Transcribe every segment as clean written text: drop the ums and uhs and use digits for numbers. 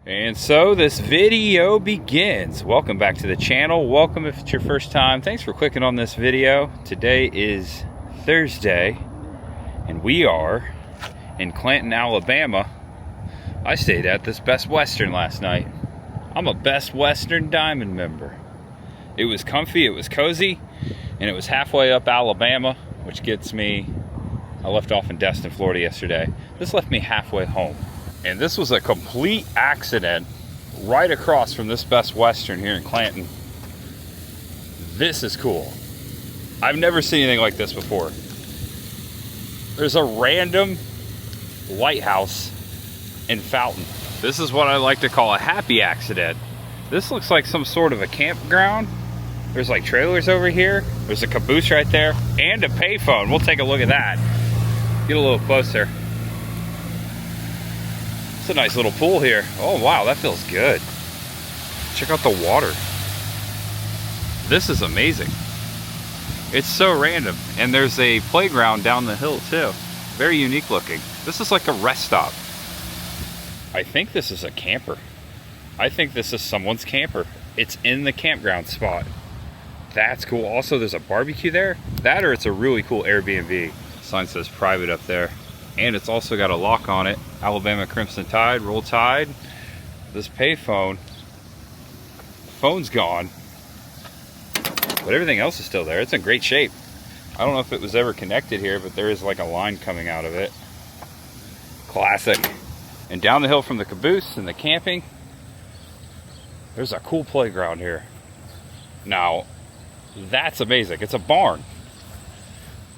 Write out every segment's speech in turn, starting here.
And so this video begins. Welcome back to the channel. Welcome if it's your first time. Thanks for clicking on this video. Today is Thursday and we are in Clanton, Alabama. I stayed at this Best Western last night. I'm a Best Western Diamond member. It was comfy, it was cozy, and it was halfway up Alabama, which gets me, I left off in Destin, Florida yesterday. This left me halfway home. And this was a complete accident right across from this Best Western here in Clanton. This is cool. I've never seen anything like this before. There's a random lighthouse in Fountain. This is what I like to call a happy accident. This looks like some sort of a campground. There's like trailers over here. There's a caboose right there and a payphone. We'll take a look at that. Get a little closer. It's a nice little pool here. Oh wow, that feels good. Check out the water. This is amazing. It's so random. And there's a playground down the hill too. Very unique looking. This is like a rest stop. I think this is a camper. I think this is someone's camper. It's in the campground spot. That's cool. Also, there's a barbecue there. That or it's a really cool Airbnb. Sign says private up there. And it's also got a lock on it. Alabama Crimson Tide, Roll Tide. This payphone, phone's gone, but everything else is still there. It's in great shape. I don't know if it was ever connected here, but there is like a line coming out of it. Classic. And down the hill from the caboose and the camping, there's a cool playground here. Now, that's amazing. It's a barn.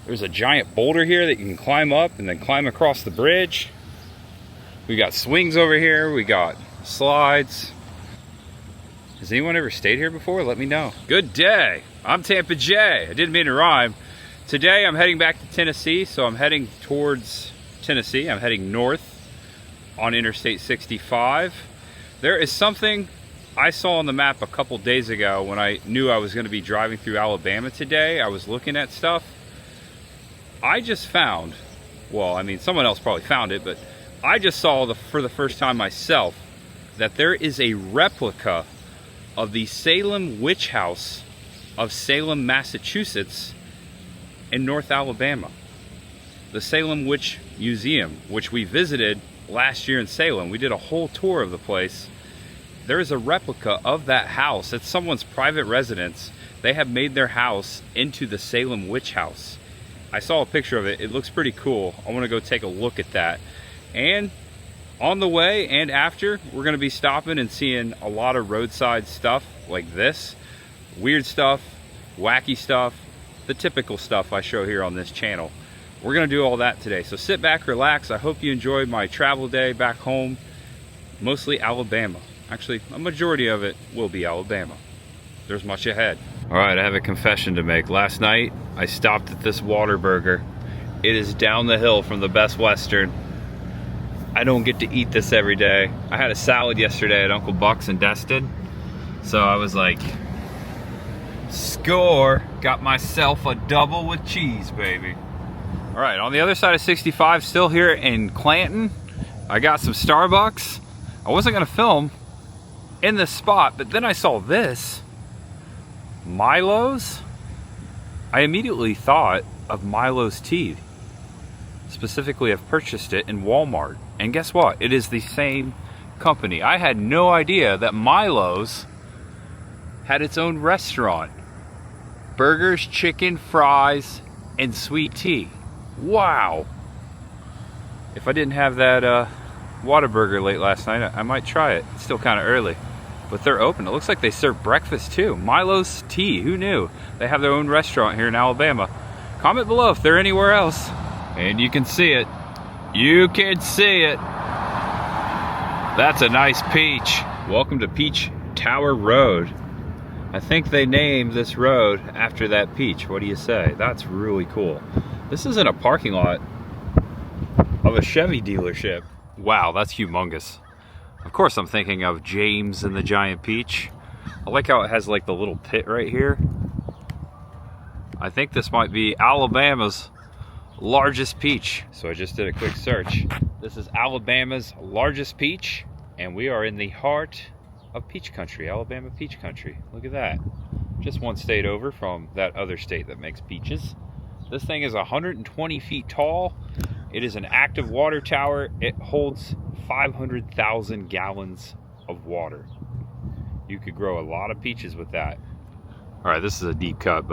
There's a giant boulder here that you can climb up and then climb across the bridge. We got swings over here. We got slides. Has anyone ever stayed here before? Let me know. Good day. I'm Tampa J. I didn't mean to rhyme. Today I'm heading back to Tennessee, so I'm heading towards Tennessee. I'm heading north on Interstate 65. There is something I saw on the map a couple days ago when I knew I was going to be driving through Alabama today. I was looking at stuff. I just found, well, I mean, someone else probably found it, but I just saw for the first time myself that there is a replica of the Salem Witch House of Salem, Massachusetts in North Alabama. The Salem Witch Museum, which we visited last year in Salem. We did a whole tour of the place. There is a replica of that house. It's someone's private residence. They have made their house into the Salem Witch House. I saw a picture of it. It looks pretty cool. I want to go take a look at that. And on the way and after, we're going to be stopping and seeing a lot of roadside stuff like this. Weird stuff, wacky stuff, the typical stuff I show here on this channel. We're going to do all that today. So sit back, relax. I hope you enjoyed my travel day back home. Mostly Alabama. Actually, a majority of it will be Alabama. There's much ahead. All right, I have a confession to make. Last night, I stopped at this Whataburger. It is down the hill from the Best Western. I don't get to eat this every day. I had a salad yesterday at Uncle Buck's in Destin. So I was like, score, got myself a double with cheese, baby. All right, on the other side of 65, still here in Clanton, I got some Starbucks. I wasn't gonna film in this spot, but then I saw this. Milo's? I immediately thought of Milo's tea. Specifically, I've purchased it in Walmart. And guess what? It is the same company. I had no idea that Milo's had its own restaurant. Burgers, chicken, fries, and sweet tea. Wow. If I didn't have that Whataburger late last night, I might try it. It's still kind of early. But they're open. It looks like they serve breakfast too. Milo's Tea, who knew? They have their own restaurant here in Alabama. Comment below if they're anywhere else. And you can see it. You can see it. That's a nice peach. Welcome to Peach Tower Road. I think they named this road after that peach. What do you say? That's really cool. This is in a parking lot of a Chevy dealership. Wow, that's humongous. Of course I'm thinking of James and the Giant Peach. I like how it has like the little pit right here. I think this might be Alabama's largest peach. So I just did a quick search. This is Alabama's largest peach. And we are in the heart of peach country, Alabama peach country. Look at that. Just one state over from that other state that makes peaches. This thing is 120 feet tall. It is an active water tower. It holds 500,000 gallons of water. You could grow a lot of peaches with that. All right, this is a deep cut,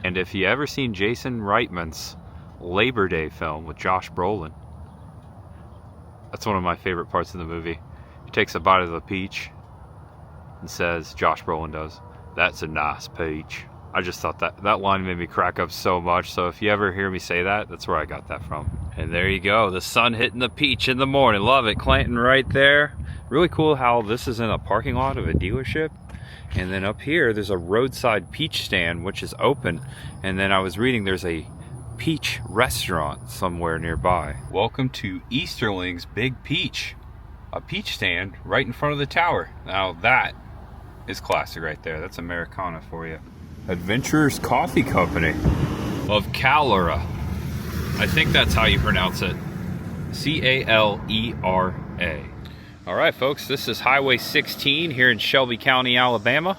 and if you ever seen Jason Reitman's Labor Day film with Josh Brolin, that's one of my favorite parts of the movie. He takes a bite of the peach and says, Josh Brolin does, "That's a nice peach." I just thought that line made me crack up so much. So if you ever hear me say that, that's where I got that from. And there you go, the sun hitting the peach in the morning. Love it, Clanton right there. Really cool how this is in a parking lot of a dealership. And then up here, there's a roadside peach stand, which is open. And then I was reading there's a peach restaurant somewhere nearby. Welcome to Easterling's Big Peach. A peach stand right in front of the tower. Now that is classic right there. That's Americana for you. Adventurers Coffee Company of Calera. I think that's how you pronounce it. C-A-L-E-R-A. All right, folks, this is Highway 16 here in Shelby County, Alabama.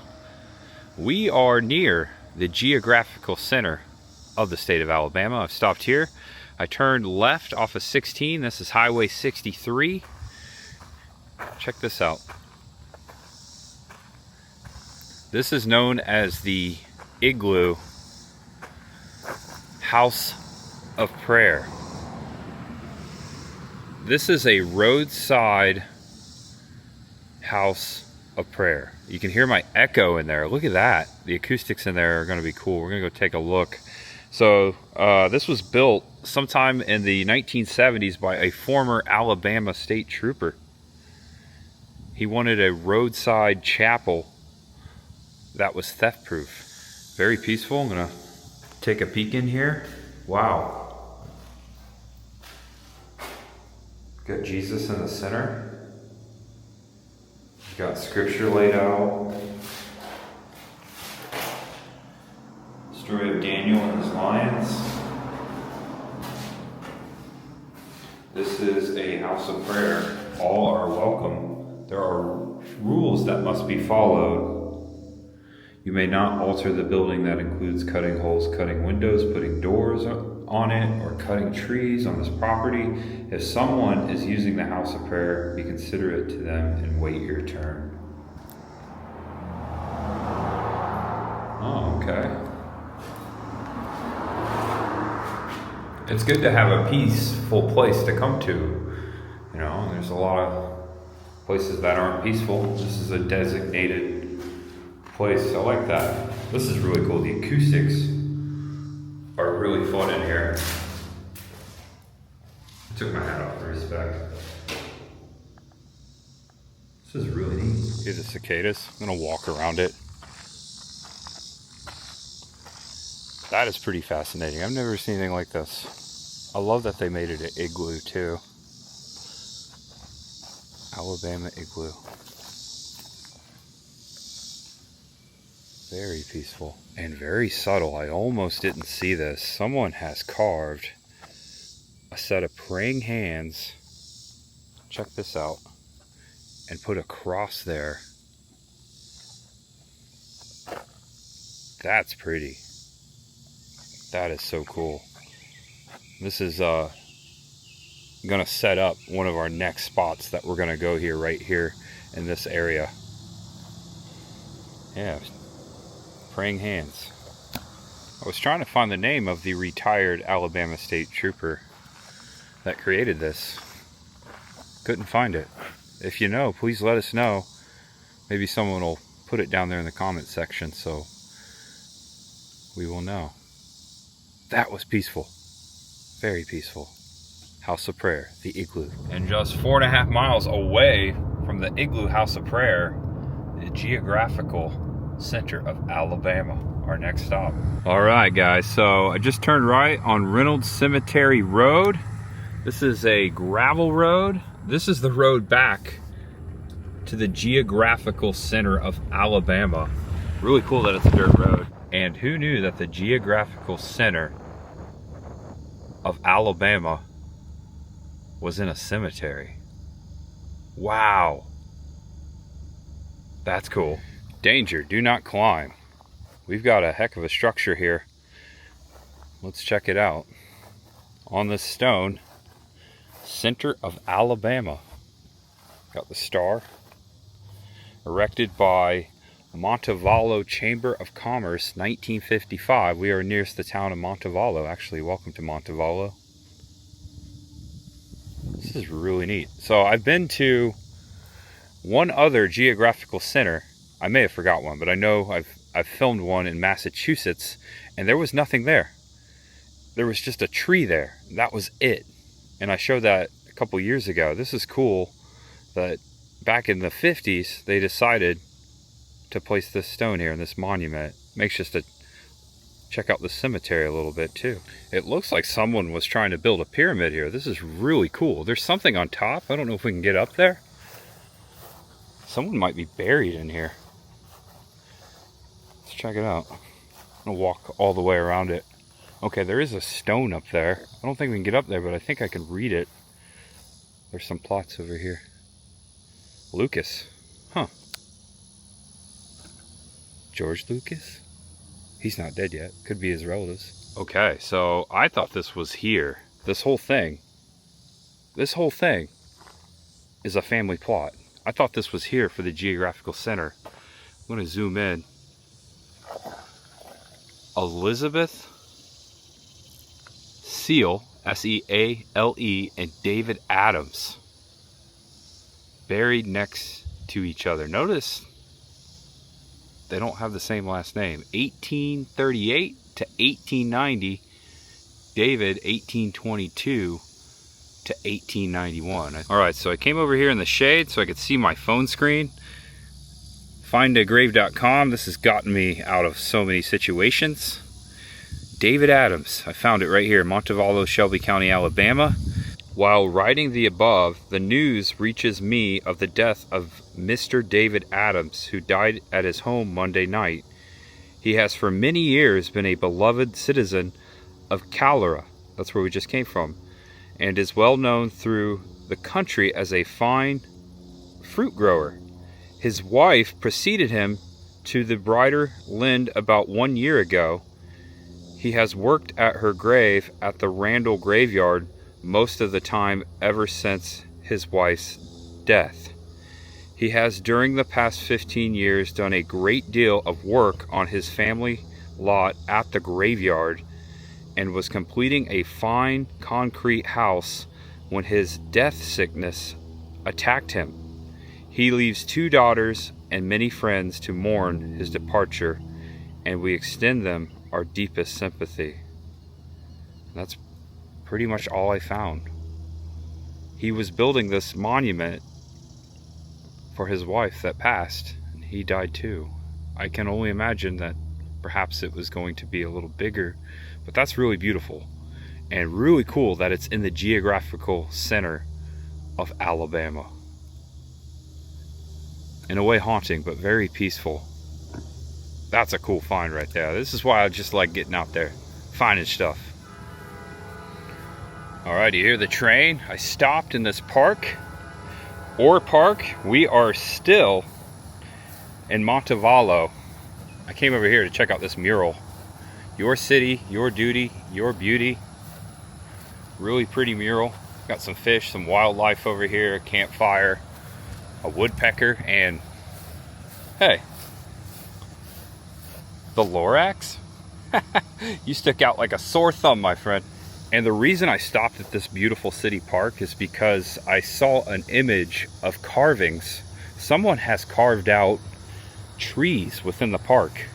We are near the geographical center of the state of Alabama. I've stopped here. I turned left off of 16. This is Highway 63. Check this out. This is known as the Igloo House of Prayer. This is a roadside house of prayer. You can hear my echo in there. Look at that. The acoustics in there are going to be cool. We're going to go take a look. So this was built sometime in the 1970s by a former Alabama state trooper. He wanted a roadside chapel that was theft proof. Very peaceful. I'm going to take a peek in here. Wow. Got Jesus in the center. Got scripture laid out. Story of Daniel and his lions. This is a house of prayer. All are welcome. There are rules that must be followed. You may not alter the building. That includes cutting holes, cutting windows, putting doors on it, or cutting trees on this property. If someone is using the house of prayer, be considerate to them and wait your turn. Oh, okay. It's good to have a peaceful place to come to. You know, there's a lot of places that aren't peaceful. This is a designated place. I like that. This is really cool. The acoustics are really fun in here. I took my hat off for respect. This is really neat. Here's the cicadas. I'm gonna walk around it. That is pretty fascinating. I've never seen anything like this. I love that they made it an igloo too. Alabama Igloo. Very peaceful and very subtle. I almost didn't see this. Someone has carved a set of praying hands. Check this out. And put a cross there. That's pretty. That is so cool. This is gonna set up one of our next spots that we're gonna go here, right here in this area. Yeah. Praying hands. I was trying to find the name of the retired Alabama state trooper that created this. Couldn't find it. If you know, please let us know. Maybe someone will put it down there in the comment section so we will know. That was peaceful. Very peaceful. House of Prayer, the Igloo. And just 4.5 miles away from the Igloo House of Prayer, the geographical center of Alabama, our next stop. All right, guys, so I just turned right on Reynolds Cemetery Road. This is a gravel road. This is the road back to the geographical center of Alabama. Really cool that it's a dirt road. And who knew that the geographical center of Alabama was in a cemetery? Wow. That's cool. Danger, do not climb. We've got a heck of a structure here. Let's check it out. On this stone, center of Alabama. Got the star. Erected by Montevallo Chamber of Commerce, 1955. We are nearest the town of Montevallo. Actually, welcome to Montevallo. This is really neat. So I've been to one other geographical center. I may have forgot one, but I know I've filmed one in Massachusetts, and there was nothing there. There was just a tree there. That was it. And I showed that a couple years ago. This is cool that back in the 50s, they decided to place this stone here in this monument. Makes us to check out the cemetery a little bit too. It looks like someone was trying to build a pyramid here. This is really cool. There's something on top. I don't know if we can get up there. Someone might be buried in here. Let's check it out. I'm gonna walk all the way around it. Okay, there is a stone up there. I don't think we can get up there, but I think I can read it. There's some plots over here. Lucas. Huh. George Lucas? He's not dead yet. Could be his relatives. Okay, so I thought this was here. This whole thing is a family plot. I thought this was here for the geographical center. I'm going to zoom in. Elizabeth Seal, S-E-A-L-E, and David Adams buried next to each other. Notice they don't have the same last name. 1838 to 1890. David, 1822 to 1891. All right, so I came over here in the shade so I could see my phone screen. Findagrave.com. This has gotten me out of so many situations. David Adams. I found it right here, Montevallo, Shelby County, Alabama. While writing the above, the news reaches me of the death of Mr. David Adams, who died at his home Monday night. He has for many years been a beloved citizen of Calera, that's where we just came from, and is well known through the country as a fine fruit grower. His wife preceded him to the brighter land about 1 year ago. He has worked at her grave at the Randall graveyard most of the time ever since his wife's death. He has during the past 15 years done a great deal of work on his family lot at the graveyard and was completing a fine concrete house when his death sickness attacked him. He leaves 2 daughters and many friends to mourn his departure, and we extend them our deepest sympathy. That's pretty much all I found. He was building this monument for his wife that passed, and he died too. I can only imagine that perhaps it was going to be a little bigger, but that's really beautiful and really cool that it's in the geographical center of Alabama. In a way haunting, but very peaceful. That's a cool find right there. This is why I just like getting out there, finding stuff. Alright, you hear the train? I stopped in this park. We are still in Montevallo. I came over here to check out this mural. Your city, your duty, your beauty. Really pretty mural. Got some fish, some wildlife over here, a campfire, a woodpecker, and hey, the Lorax? You stick out like a sore thumb, my friend. And the reason I stopped at this beautiful city park is because I saw an image of carvings. Someone has carved out trees within the park.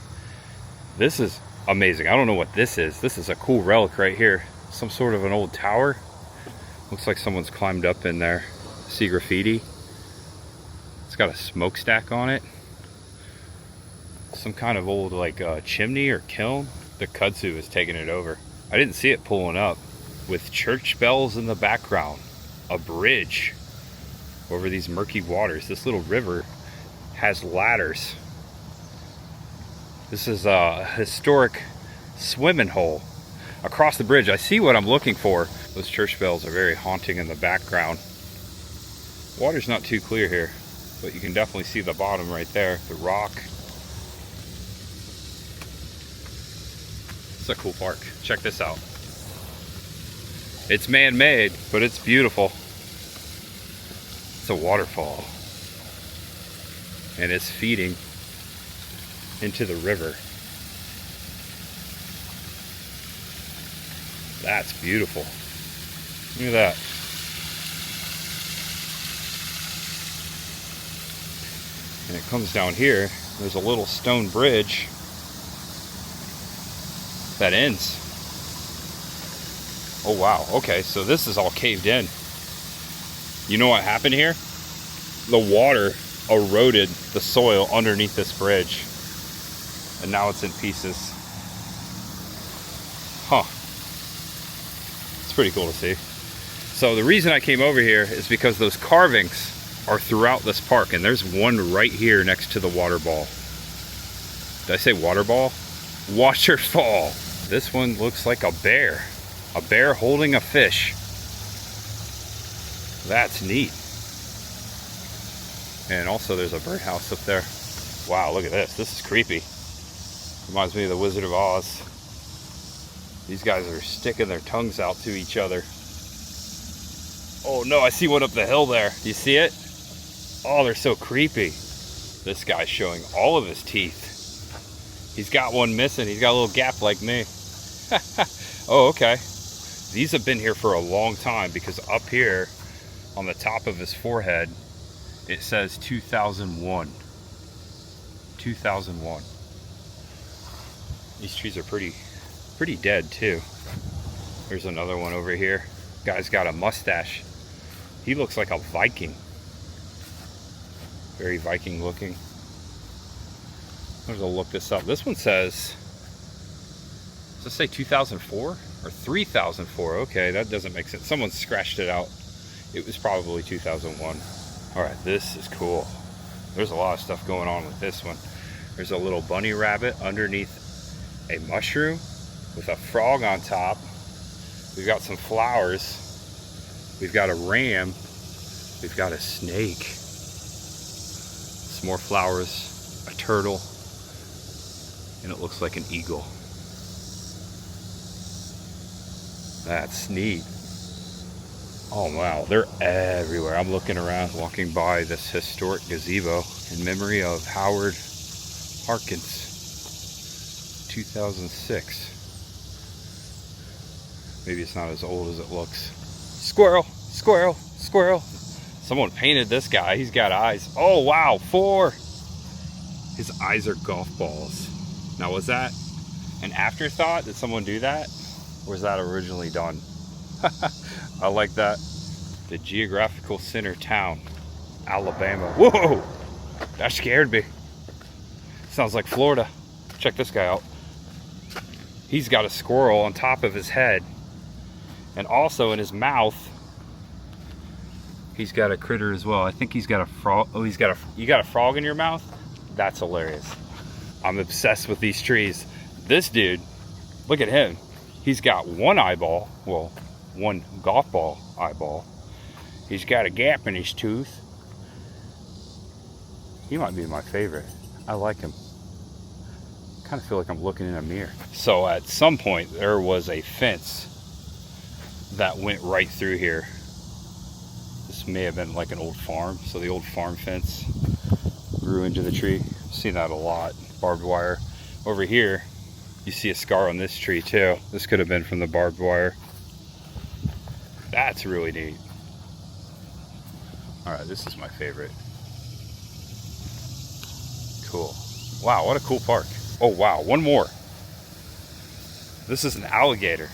This is amazing. I don't know what this is. This is a cool relic right here. Some sort of an old tower. Looks like someone's climbed up in there. See graffiti. It's got a smokestack on it. Some kind of old like chimney or kiln. The kudzu is taking it over. I didn't see it pulling up. With church bells in the background. A bridge over these murky waters. This little river has ladders. This is a historic swimming hole. Across the bridge, I see what I'm looking for. Those church bells are very haunting in the background. Water's not too clear here, but you can definitely see the bottom right there, the rock. It's a cool park. Check this out. It's man-made, but it's beautiful. It's a waterfall. And it's feeding into the river. That's beautiful. Look at that. And it comes down here. There's a little stone bridge that ends. Oh wow, okay, so this is all caved in. You know what happened here? The water eroded the soil underneath this bridge. And now it's in pieces. Huh. It's pretty cool to see. So the reason I came over here is because those carvings are throughout this park, and there's one right here next to the water ball. Did I say water ball? Waterfall. This one looks like a bear. A bear holding a fish. That's neat. And also there's a birdhouse up there. Wow, look at this. This is creepy. Reminds me of the Wizard of Oz. These guys are sticking their tongues out to each other. Oh no, I see one up the hill there. Do you see it? Oh, they're so creepy. This guy's showing all of his teeth. He's got one missing. He's got a little gap like me. Oh, okay. These have been here for a long time because up here on the top of his forehead, it says 2001. 2001. These trees are pretty dead too. There's another one over here. Guy's got a mustache. He looks like a Viking. Very Viking looking. I'm gonna look this up. This one says, does it say 2004 or 3004? Okay, that doesn't make sense. Someone scratched it out. It was probably 2001. All right, this is cool. There's a lot of stuff going on with this one. There's a little bunny rabbit underneath a mushroom with a frog on top. We've got some flowers. We've got a ram. We've got a snake. Some more flowers, a turtle, and it looks like an eagle. That's neat. Oh wow, they're everywhere. I'm looking around, walking by this historic gazebo in memory of Howard Harkins, 2006. Maybe it's not as old as it looks. Squirrel, squirrel, squirrel. Someone painted this guy. He's got eyes. Oh wow, 4. His eyes are golf balls. Now was that an afterthought? Did someone do that? Or was that originally done? I like that. The geographical center town, Alabama. Whoa! That scared me. Sounds like Florida. Check this guy out. He's got a squirrel on top of his head. And also in his mouth, he's got a critter as well. I think he's got a frog. Oh, you got a frog in your mouth? That's hilarious. I'm obsessed with these trees. This dude, look at him. He's got one eyeball, well, one golf ball eyeball. He's got a gap in his tooth. He might be my favorite. I like him. Kind of feel like I'm looking in a mirror. So at some point there was a fence that went right through here. This may have been like an old farm. So the old farm fence grew into the tree. I've seen that a lot. Barbed wire. Over here, you see a scar on this tree too. This could have been from the barbed wire. That's really neat. All right, this is my favorite. Cool. Wow, what a cool park. Oh wow, one more. This is an alligator.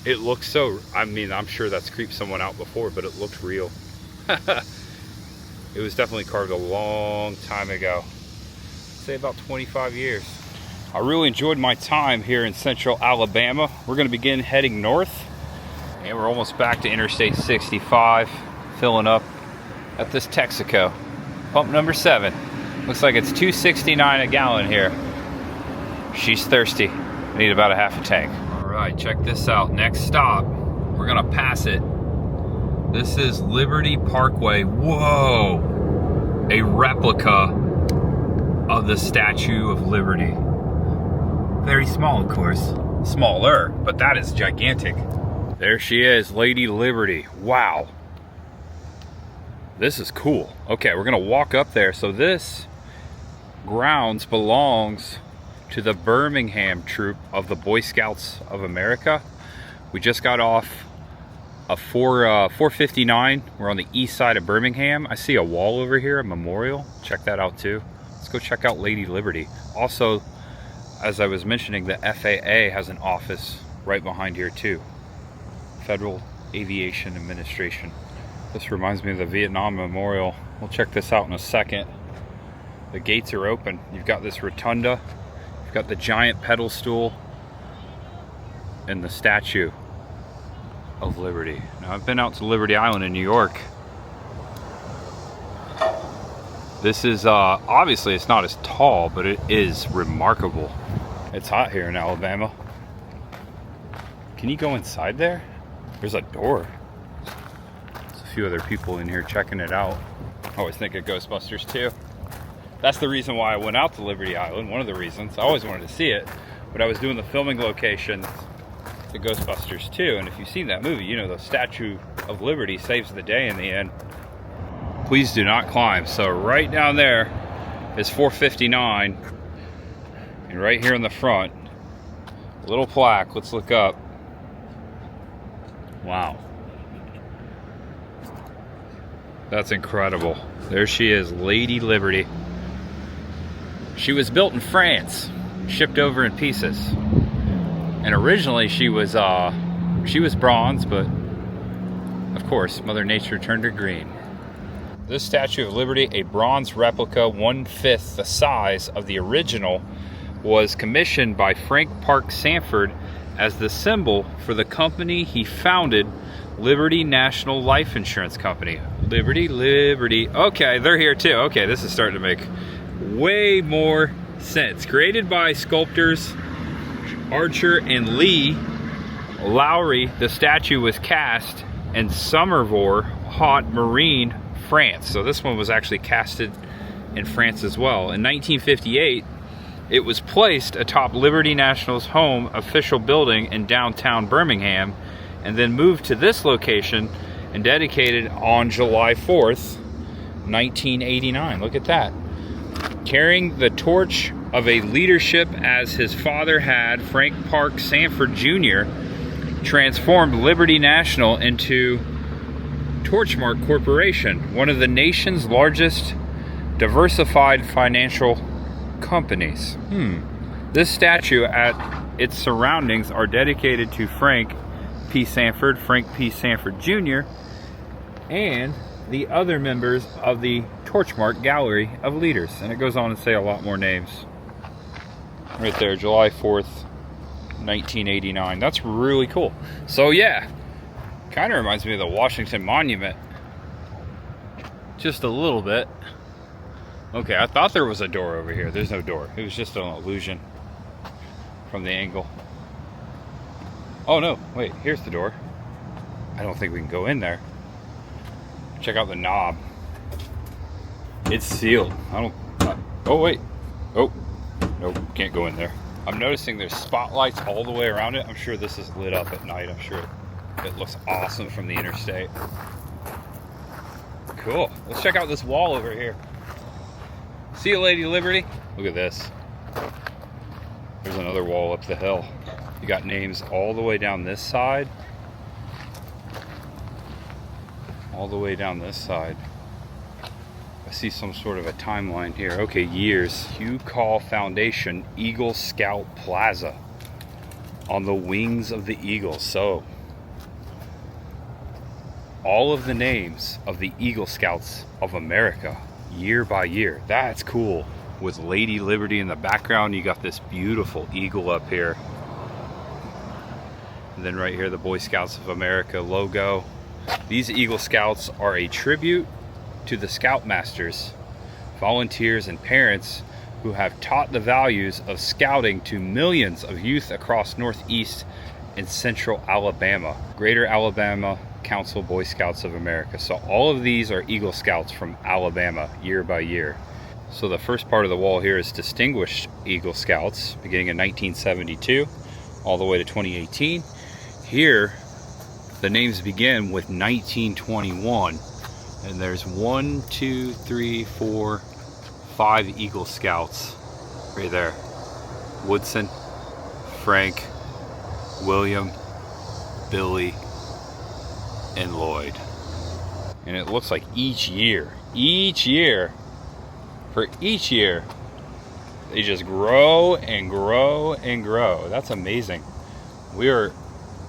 It looks so, I mean, I'm sure that's creeped someone out before, but it looked real. It was definitely carved a long time ago. Say about 25 years. I really enjoyed my time here in central Alabama. We're gonna begin heading north, and we're almost back to Interstate 65, filling up at this Texaco. Pump number 7. Looks like it's $2.69 a gallon here. She's thirsty. I need about a half a tank. All right, check this out. Next stop, we're gonna pass it This is Liberty Parkway. Whoa! A replica of the Statue of Liberty. Very small, of course. Smaller, but that is gigantic. There she is, Lady Liberty. Wow. This is cool. Okay, we're gonna walk up there. So this grounds belongs to the Birmingham troop of the Boy Scouts of America. We just got off a 459. We're on the east side of Birmingham. I see a wall over here, a memorial. Check that out too. Let's go check out Lady Liberty. Also, as I was mentioning, the FAA has an office right behind here too. Federal Aviation Administration. This reminds me of the Vietnam Memorial. We'll check this out in a second. The gates are open. You've got this rotunda. You've got the giant pedal stool and the Statue of Liberty. Now, I've been out to Liberty Island in New York. This is, obviously it's not as tall, but it is remarkable. It's hot here in Alabama. Can you go inside there? There's a door. There's a few other people in here checking it out. I always think of Ghostbusters too. That's the reason why I went out to Liberty Island. One of the reasons. I always wanted to see it, but I was doing the filming location to Ghostbusters 2, and if you've seen that movie, you know the Statue of Liberty saves the day in the end. Please do not climb. So right down there is 459, and right here in the front, a little plaque. Let's look up. Wow. That's incredible. There she is, Lady Liberty. She was built in France, shipped over in pieces. And originally she was bronze, but of course, Mother Nature turned her green. This Statue of Liberty, a bronze replica 1/5 the size of the original, was commissioned by Frank Park Sanford as the symbol for the company he founded, Liberty National Life Insurance Company. Liberty, Liberty. Okay, they're here too. Okay, this is starting to make way more sense. Created by sculptors Archer and Lee Lowry, the statue was cast in Somerville, Haute Marine, France. So this one was actually casted in France as well. In 1958, it was placed atop Liberty National's home official building in downtown Birmingham, and then moved to this location and dedicated on July 4th, 1989. Look at that. Carrying the torch of a leadership as his father had, Frank Park Sanford Jr. transformed Liberty National into Torchmark Corporation, one of the nation's largest diversified financial companies. This statue at its surroundings are dedicated to Frank P. Sanford, Frank P. Sanford Jr., and the other members of the Torchmark Gallery of Leaders. And it goes on to say a lot more names. Right there, July 4th, 1989. That's really cool. So yeah, kind of reminds me of the Washington Monument. Just a little bit. Okay, I thought there was a door over here. There's no door. It was just an illusion from the angle. Oh no, wait, here's the door. I don't think we can go in there. Check out the knob. It's sealed. Oh wait. Oh, nope, can't go in there. I'm noticing there's spotlights all the way around it. I'm sure this is lit up at night. I'm sure it looks awesome from the interstate. Cool. Let's check out this wall over here. See you, Lady Liberty. Look at this. There's another wall up the hill. You got names all the way down this side. All the way down this side. I see some sort of a timeline here. Okay, years. Hugh Call Foundation, Eagle Scout Plaza. On the wings of the eagle. So, all of the names of the Eagle Scouts of America, year by year. That's cool. With Lady Liberty in the background, you got this beautiful eagle up here. And then right here, the Boy Scouts of America logo. These Eagle Scouts are a tribute to the Scoutmasters, volunteers, and parents who have taught the values of scouting to millions of youth across Northeast and Central Alabama, Greater Alabama, Council Boy Scouts of America. So all of these are Eagle Scouts from Alabama, year by year. So the first part of the wall here is Distinguished Eagle Scouts, beginning in 1972, all the way to 2018. Here, the names begin with 1921, and there's 1, 2, 3, 4, 5 Eagle Scouts right there. Woodson, Frank, William, Billy, and Lloyd. And it looks like each year, for each year, they just grow and grow and grow. That's amazing. We are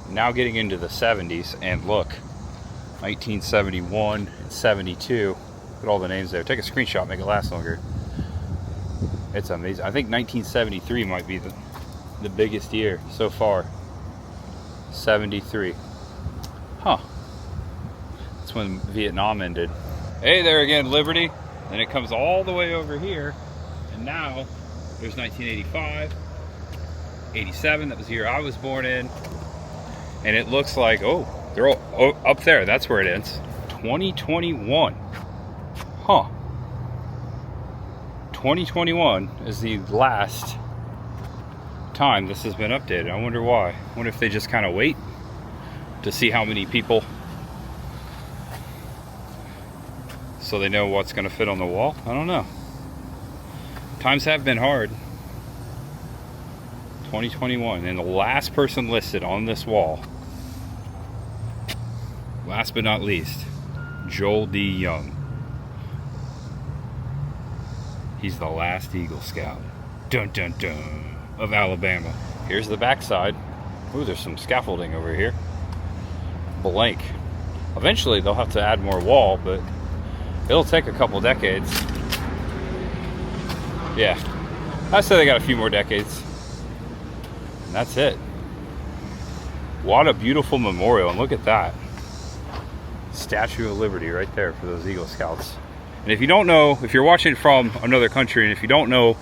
now getting into the 70s, and look, 1971 and 72. Look at all the names there. Take a screenshot, make it last longer. It's amazing. I think 1973 might be the biggest year so far. 73. Huh. That's when Vietnam ended. Hey there again, Liberty. And it comes all the way over here. And now there's 1985, 87. That was the year I was born in. And it looks like, oh, they're all up there. That's where it ends. 2021. Huh. 2021 is the last time this has been updated. I wonder why. I wonder if they just kind of wait to see how many people, so they know what's going to fit on the wall. I don't know. Times have been hard. 2021, and the last person listed on this wall, last but not least, Joel D. Young. He's the last Eagle Scout, dun dun dun, of Alabama. Here's the backside. Ooh, there's some scaffolding over here. Blank. Eventually they'll have to add more wall, but it'll take a couple decades. Yeah, I say they got a few more decades. And that's it. What a beautiful memorial, and look at that. Statue of Liberty right there for those Eagle Scouts. And if you don't know, if you're watching from another country, and if you don't know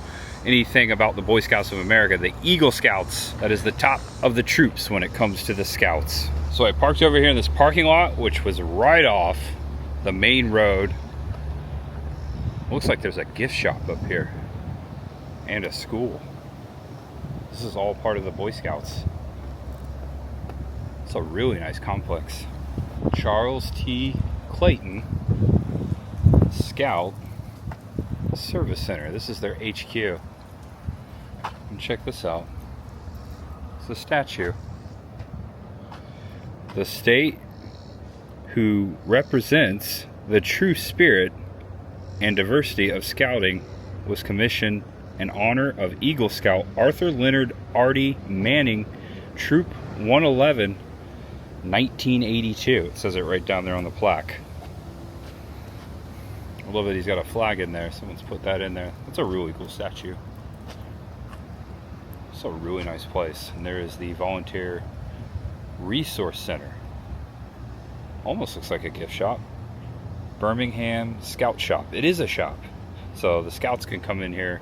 anything about the Boy Scouts of America, the Eagle Scouts, that is the top of the troops when it comes to the Scouts. So I parked over here in this parking lot, which was right off the main road. Looks like there's a gift shop up here and a school. This is all part of the Boy Scouts. It's a really nice complex. Charles T. Clayton Scout Service Center. This is their HQ. And check this out. It's a statue. The state who represents the true spirit and diversity of scouting was commissioned in honor of Eagle Scout Arthur Leonard Artie Manning, Troop 111, 1982. It says it right down there on the plaque. I love that he's got a flag in there. Someone's put that in there. That's a really cool statue. It's a really nice place. And there is the Volunteer Resource Center. Almost looks like a gift shop. Birmingham Scout Shop. It is a shop. So the Scouts can come in here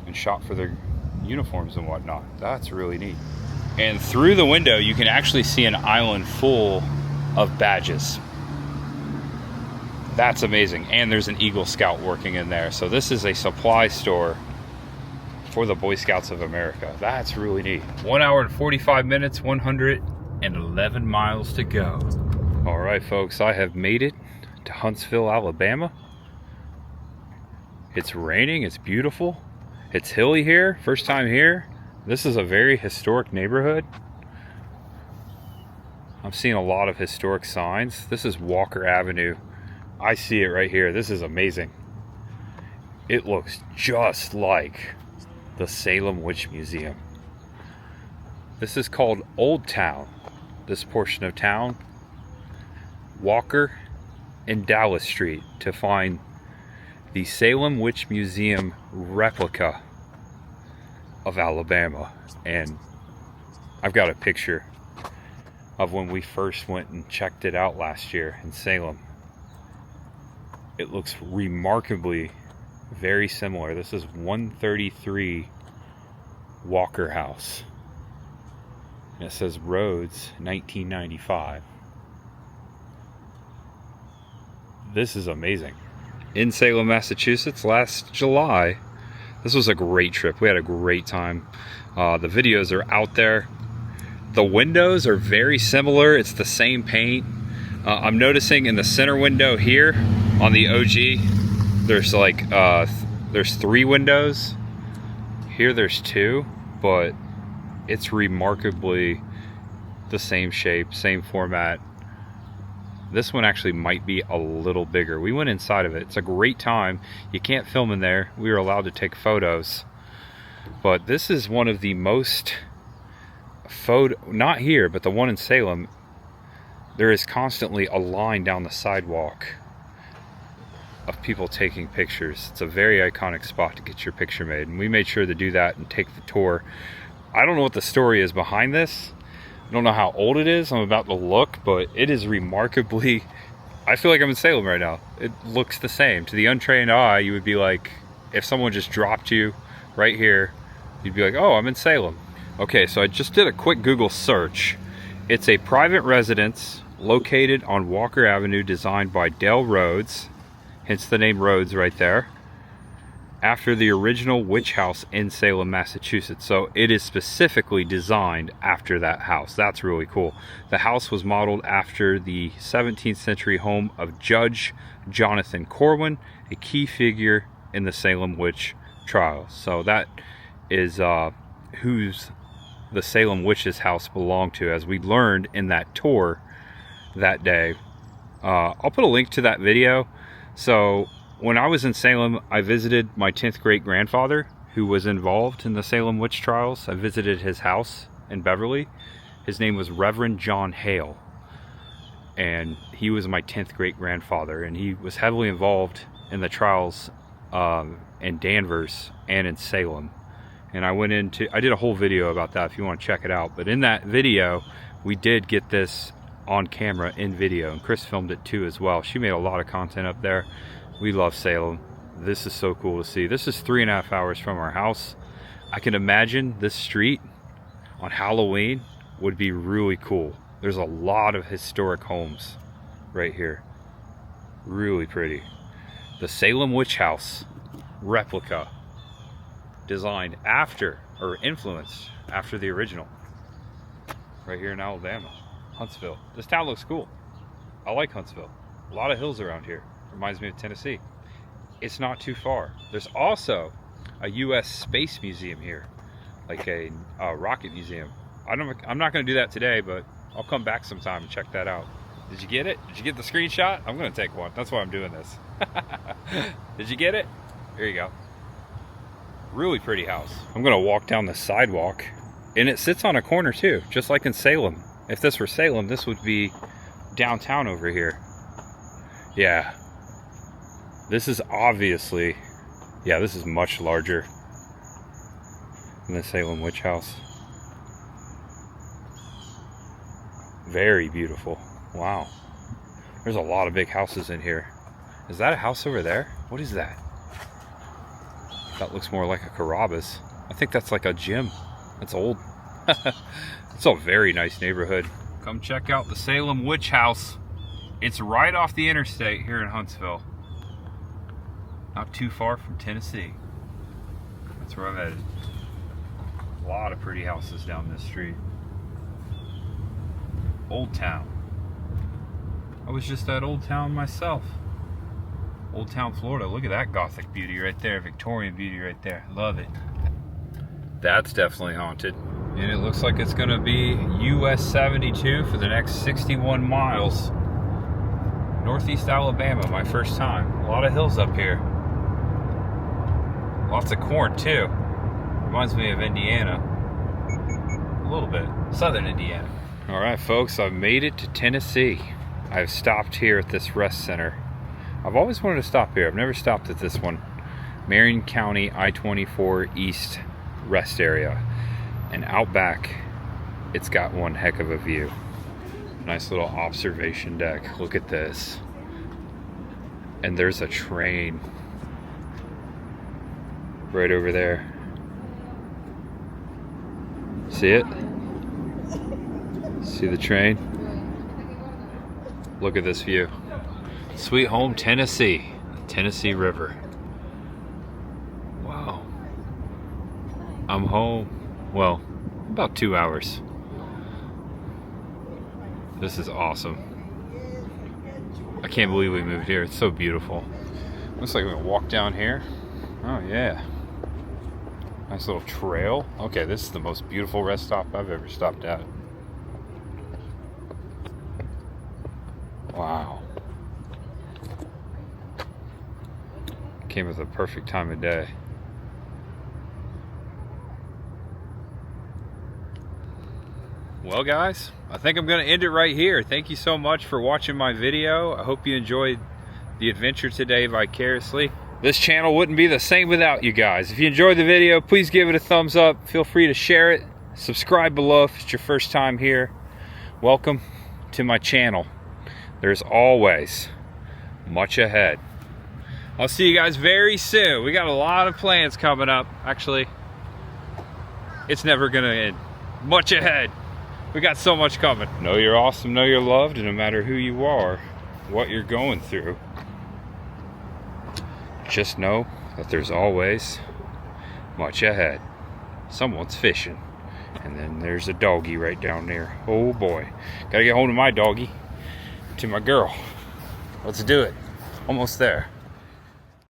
and shop for their uniforms and whatnot. That's really neat. And through the window, you can actually see an island full of badges. That's amazing. And there's an Eagle Scout working in there. So this is a supply store for the Boy Scouts of America. That's really neat. 1 hour and 45 minutes, 111 miles to go. All right, folks, I have made it to Huntsville, Alabama. It's raining, it's beautiful. It's hilly here, first time here. This is a very historic neighborhood. I'm seeing a lot of historic signs. This is Walker Avenue. I see it right here. This is amazing. It looks just like the Salem Witch Museum. This is called Old Town, this portion of town. Walker and Dallas Street to find the Salem Witch Museum replica of Alabama. And I've got a picture of when we first went and checked it out last year in Salem. It looks remarkably very similar. This is 133 Walker House. And it says Rhodes 1995. This is amazing. In Salem, Massachusetts last July. This was a great trip. We had a great time. The videos are out there. The windows are very similar. It's the same paint. I'm noticing in the center window here on the OG, there's like there's 3 windows. Here there's 2, but it's remarkably the same shape, same format. This one actually might be a little bigger. We went inside of it. It's a great time. You can't film in there. We were allowed to take photos. But this is one of the most not here, but the one in Salem. There is constantly a line down the sidewalk of people taking pictures. It's a very iconic spot to get your picture made. And we made sure to do that and take the tour. I don't know what the story is behind this. I don't know how old it is. I'm about to look, but it is remarkably, I feel like I'm in Salem right now. It looks the same. To the untrained eye, you would be like, if someone just dropped you right here, you'd be like, oh, I'm in Salem. Okay, so I just did a quick Google search. It's a private residence located on Walker Avenue, designed by Dale Rhodes, hence the name Rhodes right there, after the original witch house in Salem, Massachusetts. So it is specifically designed after that house. That's really cool. The house was modeled after the 17th century home of Judge Jonathan Corwin, a key figure in the Salem witch trials. So that is whose the Salem witch's house belonged to, as we learned in that tour that day. I'll put a link to that video. So when I was in Salem, I visited my 10th great grandfather who was involved in the Salem witch trials. I visited his house in Beverly. His name was Reverend John Hale, and he was my 10th great grandfather, and he was heavily involved in the trials in Danvers and in Salem. And I did a whole video about that if you want to check it out. But in that video, we did get this on camera in video, and Chris filmed it too as well. She made a lot of content up there. We love Salem. This is so cool to see. This is 3.5 hours from our house. I can imagine this street on Halloween would be really cool. There's a lot of historic homes right here. Really pretty. The Salem Witch House replica, designed after, or influenced after the original. Right here in Alabama, Huntsville. This town looks cool. I like Huntsville. A lot of hills around here. Reminds me of Tennessee. It's not too far. There's also a U.S. Space Museum here, like a rocket museum. I'm not going to do that today, but I'll come back sometime and check that out. Did you get it? Did you get the screenshot? I'm going to take one. That's why I'm doing this. Did you get it? Here you go. Really pretty house. I'm going to walk down the sidewalk, and it sits on a corner too, just like in Salem. If this were Salem, this would be downtown over here. Yeah. This is obviously, yeah, this is much larger than the Salem Witch House. Very beautiful. Wow. There's a lot of big houses in here. Is that a house over there? What is that? That looks more like a Carrabba's. I think that's like a gym. That's old. It's a very nice neighborhood. Come check out the Salem Witch House. It's right off the interstate here in Huntsville. Not too far from Tennessee. That's where I'm headed. A lot of pretty houses down this street. Old Town. I was just at Old Town myself. Old Town, Florida. Look at that Gothic beauty right there. Victorian beauty right there. Love it. That's definitely haunted. And it looks like it's going to be US 72 for the next 61 miles. Northeast Alabama, my first time. A lot of hills up here. Lots of corn too. Reminds me of Indiana. A little bit. Southern Indiana. Alright folks, I've made it to Tennessee. I've stopped here at this rest center. I've always wanted to stop here. I've never stopped at this one. Marion County I-24 East Rest Area. And out back, it's got one heck of a view. Nice little observation deck. Look at this. And there's a train right over there. See it? See the train? Look at this view. Sweet home Tennessee, Tennessee River. Wow. I'm home, well, about 2 hours. This is awesome. I can't believe we moved here. It's so beautiful. Looks like we're gonna walk down here. Oh yeah. Nice little trail. Okay, this is the most beautiful rest stop I've ever stopped at. Wow. Came at the perfect time of day. Well guys, I think I'm going to end it right here. Thank you so much for watching my video. I hope you enjoyed the adventure today vicariously. This channel wouldn't be the same without you guys. If you enjoyed the video, please give it a thumbs up. Feel free to share it. Subscribe below if it's your first time here. Welcome to my channel. There's always much ahead. I'll see you guys very soon. We got a lot of plans coming up. Actually, it's never gonna end. Much ahead. We got so much coming. Know you're awesome, know you're loved, and no matter who you are, what you're going through, just know that there's always much ahead. Someone's fishing. And then there's a doggy right down there. Oh boy. Gotta get home to my doggy. To my girl. Let's do it. Almost there.